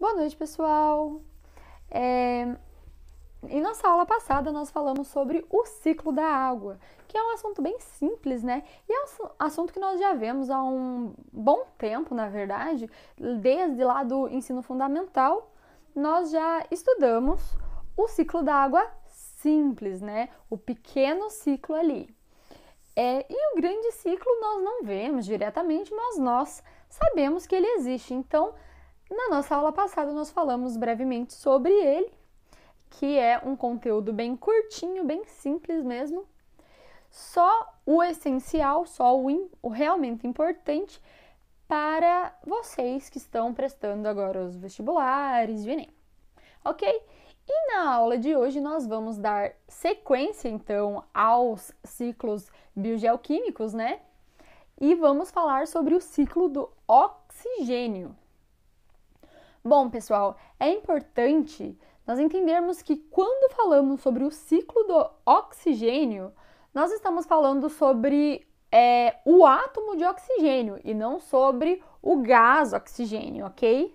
Boa noite, pessoal! Em nossa aula passada, nós falamos sobre o ciclo da água, que é um assunto bem simples, né? E é um assunto que nós já vemos há um bom tempo, na verdade, desde lá do ensino fundamental, nós já estudamos o ciclo da água simples, né? O pequeno ciclo ali. E o grande ciclo nós não vemos diretamente, mas nós sabemos que ele existe. Então, na nossa aula passada, nós falamos brevemente sobre ele, que é um conteúdo bem curtinho, bem simples mesmo. Só o essencial, só o realmente importante para vocês que estão prestando agora os vestibulares de Enem, ok? E na aula de hoje nós vamos dar sequência, então, aos ciclos biogeoquímicos, né? E vamos falar sobre o ciclo do oxigênio. Bom, pessoal, é importante nós entendermos que quando falamos sobre o ciclo do oxigênio, nós estamos falando sobre o átomo de oxigênio e não sobre o gás oxigênio, ok?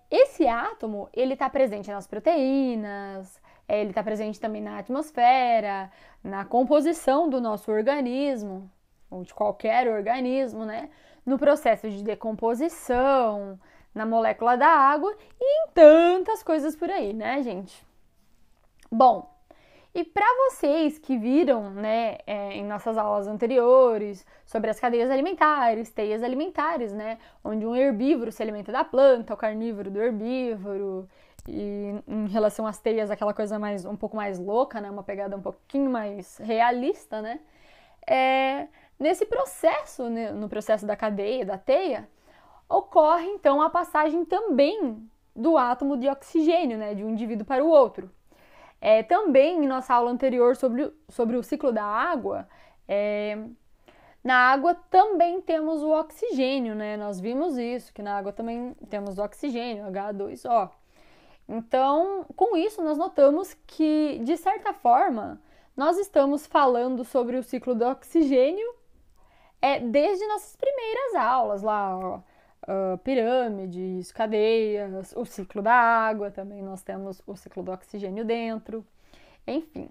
Esse átomo, ele está presente nas proteínas, ele está presente também na atmosfera, na composição do nosso organismo, ou de qualquer organismo, né? No processo de decomposição, na molécula da água e em tantas coisas por aí, né, gente? Bom, e para vocês que viram, né, em nossas aulas anteriores sobre as cadeias alimentares, teias alimentares, né, onde um herbívoro se alimenta da planta, o carnívoro do herbívoro, e em relação às teias, aquela coisa um pouco mais louca, né, uma pegada um pouquinho mais realista, né, nesse processo, né, no processo da cadeia, da teia, ocorre então a passagem também do átomo de oxigênio, né, de um indivíduo para o outro. Também em nossa aula anterior sobre o ciclo da água, na água também temos o oxigênio, né? Nós vimos isso, que na água também temos o oxigênio, H2O. Então, com isso, nós notamos que, de certa forma, nós estamos falando sobre o ciclo do oxigênio desde nossas primeiras aulas lá, ó. Pirâmides, cadeias, o ciclo da água, também nós temos o ciclo do oxigênio dentro, enfim.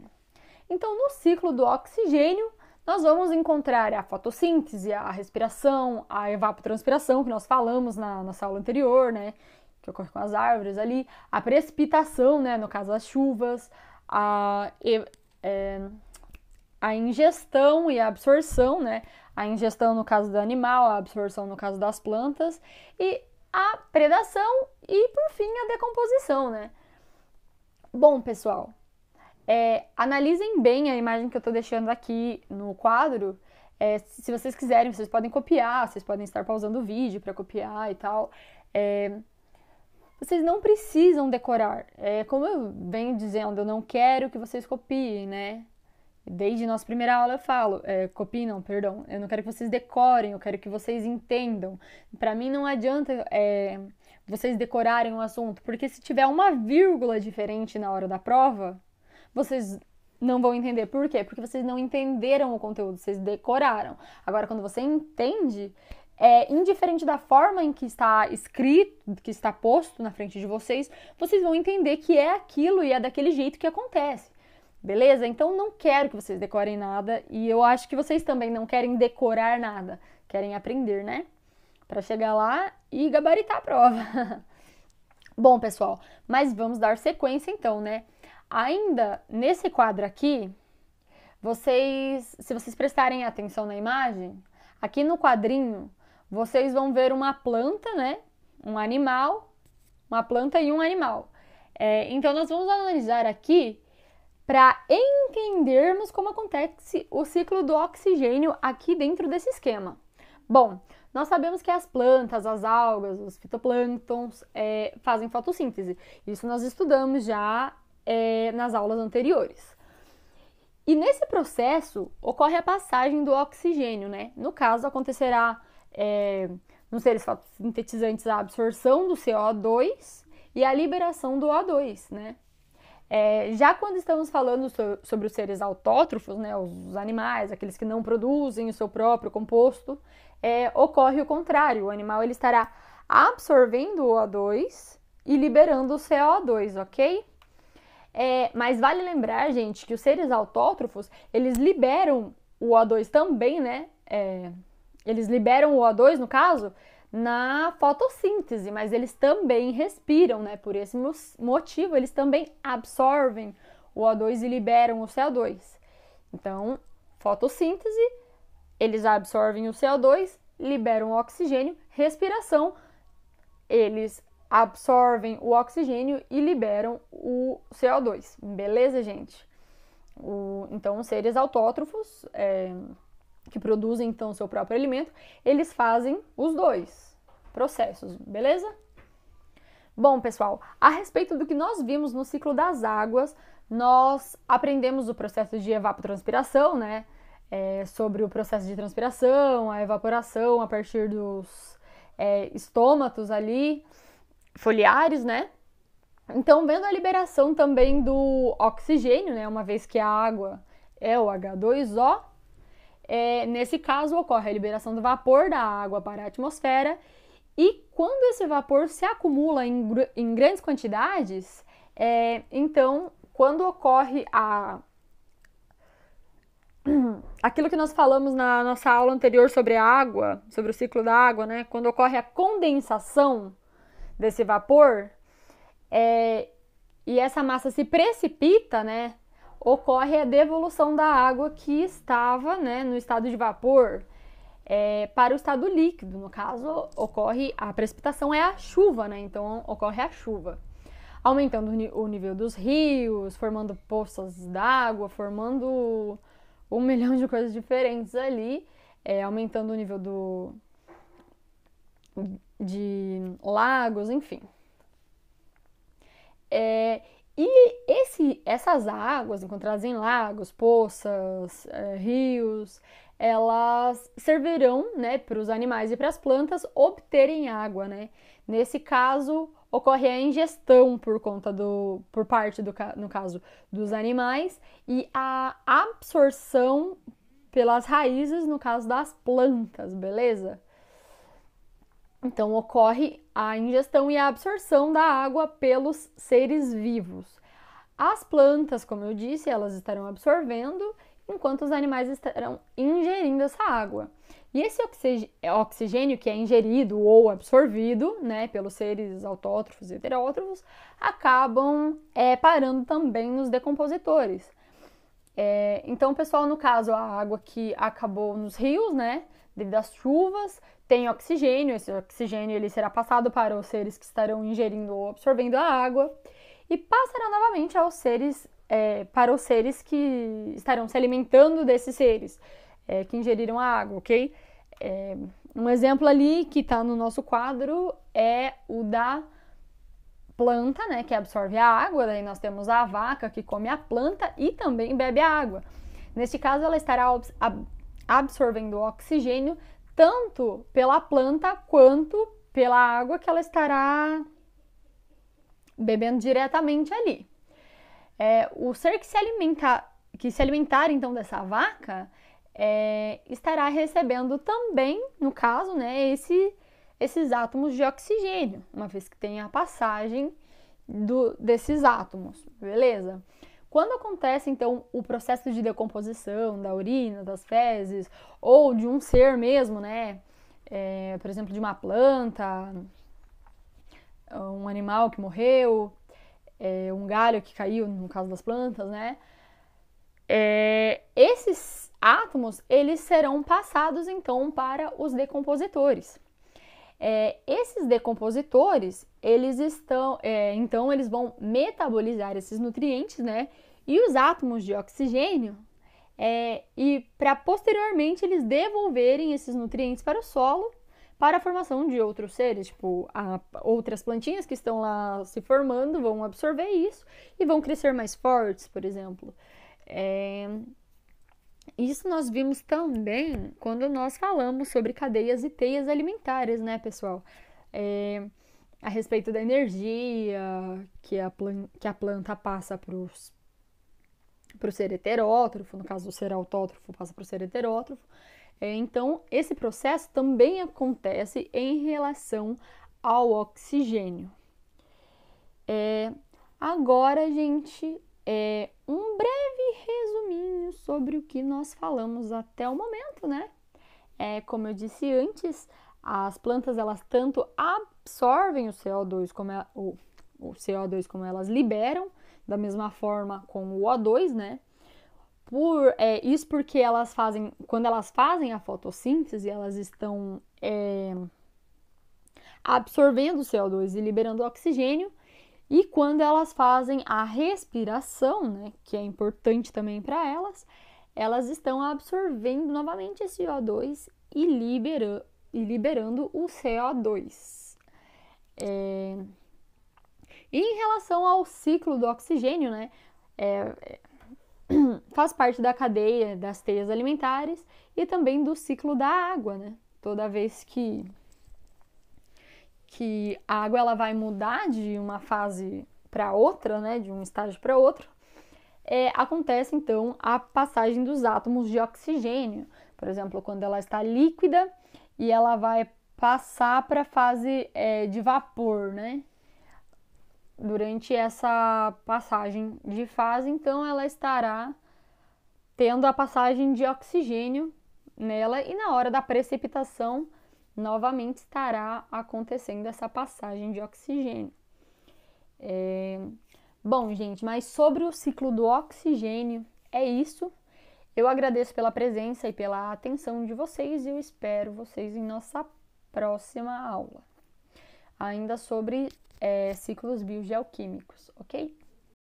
Então, no ciclo do oxigênio, nós vamos encontrar a fotossíntese, a respiração, a evapotranspiração, que nós falamos na nossa aula anterior, né, que ocorre com as árvores ali, a precipitação, né, no caso as chuvas, a ingestão e a absorção, né, a ingestão no caso do animal, a absorção no caso das plantas e a predação e, por fim, a decomposição, né? Bom, pessoal, analisem bem a imagem que eu estou deixando aqui no quadro. Se vocês quiserem, vocês podem copiar, vocês podem estar pausando o vídeo para copiar e tal. Vocês não precisam decorar. Como eu venho dizendo, eu não quero que vocês copiem, né? Desde nossa primeira aula eu falo, copiem não, perdão, eu não quero que vocês decorem, eu quero que vocês entendam. Para mim não adianta vocês decorarem um assunto, porque se tiver uma vírgula diferente na hora da prova, vocês não vão entender. Por quê? Porque vocês não entenderam o conteúdo, vocês decoraram. Agora, quando você entende, indiferente da forma em que está escrito, que está posto na frente de vocês, vocês vão entender que é aquilo e é daquele jeito que acontece. Beleza? Então não quero que vocês decorem nada e eu acho que vocês também não querem decorar nada, querem aprender, né? Para chegar lá e gabaritar a prova. Bom, pessoal, mas vamos dar sequência então, né? Ainda nesse quadro aqui, se vocês prestarem atenção na imagem, aqui no quadrinho, vocês vão ver uma planta, né? Um animal, uma planta e um animal. Então nós vamos analisar aqui para entendermos como acontece o ciclo do oxigênio aqui dentro desse esquema. Bom, nós sabemos que as plantas, as algas, os fitoplânctons fazem fotossíntese. Isso nós estudamos já nas aulas anteriores. E nesse processo ocorre a passagem do oxigênio, né? No caso, acontecerá nos seres fotossintetizantes a absorção do CO2 e a liberação do O2, né? Já quando estamos falando sobre os seres autótrofos, né, os animais, aqueles que não produzem o seu próprio composto, ocorre o contrário. O animal ele estará absorvendo o O2 e liberando o CO2, ok? Mas vale lembrar, gente, que os seres autótrofos, eles liberam o O2 também, né? Eles liberam o O2, no caso, na fotossíntese, mas eles também respiram, né? Por esse motivo, eles também absorvem o O2 e liberam o CO2. Então, fotossíntese, eles absorvem o CO2, liberam o oxigênio, respiração, eles absorvem o oxigênio e liberam o CO2. Beleza, gente? Então, os seres autótrofos, que produzem, então, o seu próprio alimento, eles fazem os dois processos, beleza? Bom, pessoal, a respeito do que nós vimos no ciclo das águas, nós aprendemos o processo de evapotranspiração, né? Sobre o processo de transpiração, a evaporação a partir dos estômatos ali, foliares, né? Então, vendo a liberação também do oxigênio, né? Uma vez que a água é o H2O, nesse caso ocorre a liberação do vapor da água para a atmosfera e quando esse vapor se acumula em grandes quantidades, então, quando ocorre aquilo que nós falamos na nossa aula anterior sobre a água, sobre o ciclo da água, né? Quando ocorre a condensação desse vapor, e essa massa se precipita, né? Ocorre a devolução da água que estava, né, no estado de vapor para o estado líquido. No caso, ocorre a precipitação, é a chuva, né? Então, ocorre a chuva. Aumentando o nível dos rios, formando poças d'água, formando 1 milhão de coisas diferentes ali, aumentando o nível de lagos, enfim. E essas águas encontradas em lagos, poças, rios, elas servirão, né, para os animais e para as plantas obterem água, né? Nesse caso, ocorre a ingestão por parte, no caso, dos animais e a absorção pelas raízes, no caso das plantas, beleza? Então, ocorre a ingestão e a absorção da água pelos seres vivos. As plantas, como eu disse, elas estarão absorvendo, enquanto os animais estarão ingerindo essa água. E esse oxigênio que é ingerido ou absorvido, né, pelos seres autótrofos e heterótrofos, acabam parando também nos decompositores. Então, pessoal, no caso, a água que acabou nos rios, né, devido às chuvas, tem oxigênio. Esse oxigênio ele será passado para os seres que estarão ingerindo ou absorvendo a água e passará novamente para os seres que estarão se alimentando desses seres que ingeriram a água, ok? Um exemplo ali que está no nosso quadro é o da planta, né, que absorve a água. Daí nós temos a vaca que come a planta e também bebe a água. Neste caso, ela estará absorvendo o oxigênio tanto pela planta quanto pela água que ela estará bebendo diretamente ali. O ser que se alimentar então dessa vaca estará recebendo também, no caso, né, esses átomos de oxigênio, uma vez que tem a passagem desses átomos, beleza? Quando acontece, então, o processo de decomposição da urina, das fezes, ou de um ser mesmo, né? Por exemplo, de uma planta, um animal que morreu, um galho que caiu, no caso das plantas, né? Esses átomos, eles serão passados, então, para os decompositores. Esses decompositores, então, eles vão metabolizar esses nutrientes, né? E os átomos de oxigênio, e para posteriormente eles devolverem esses nutrientes para o solo, para a formação de outros seres, tipo, outras plantinhas que estão lá se formando, vão absorver isso e vão crescer mais fortes, por exemplo. Isso nós vimos também quando nós falamos sobre cadeias e teias alimentares, né, pessoal? A respeito da energia que a planta passa para o ser heterótrofo, no caso do ser autótrofo passa para o ser heterótrofo. Então, esse processo também acontece em relação ao oxigênio. Agora, gente, um breve resuminho sobre o que nós falamos até o momento, né? Como eu disse antes, as plantas elas tanto absorvem o CO2 o CO2 como elas liberam, da mesma forma com o O2, né? Isso porque quando elas fazem a fotossíntese, elas estão absorvendo o CO2 e liberando o oxigênio, e quando elas fazem a respiração, né, que é importante também para elas estão absorvendo novamente esse CO2 e liberando o CO2. E em relação ao ciclo do oxigênio, né, faz parte da cadeia das teias alimentares e também do ciclo da água, né? Toda vez que a água ela vai mudar de uma fase para outra, né, de um estágio para outro, acontece então a passagem dos átomos de oxigênio. Por exemplo, quando ela está líquida e ela vai passar para a fase de vapor, né? Durante essa passagem de fase, então ela estará tendo a passagem de oxigênio nela e na hora da precipitação novamente estará acontecendo essa passagem de oxigênio. Bom, gente, mas sobre o ciclo do oxigênio é isso. Eu agradeço pela presença e pela atenção de vocês e eu espero vocês em nossa próxima aula. Ainda sobre ciclos biogeoquímicos, ok?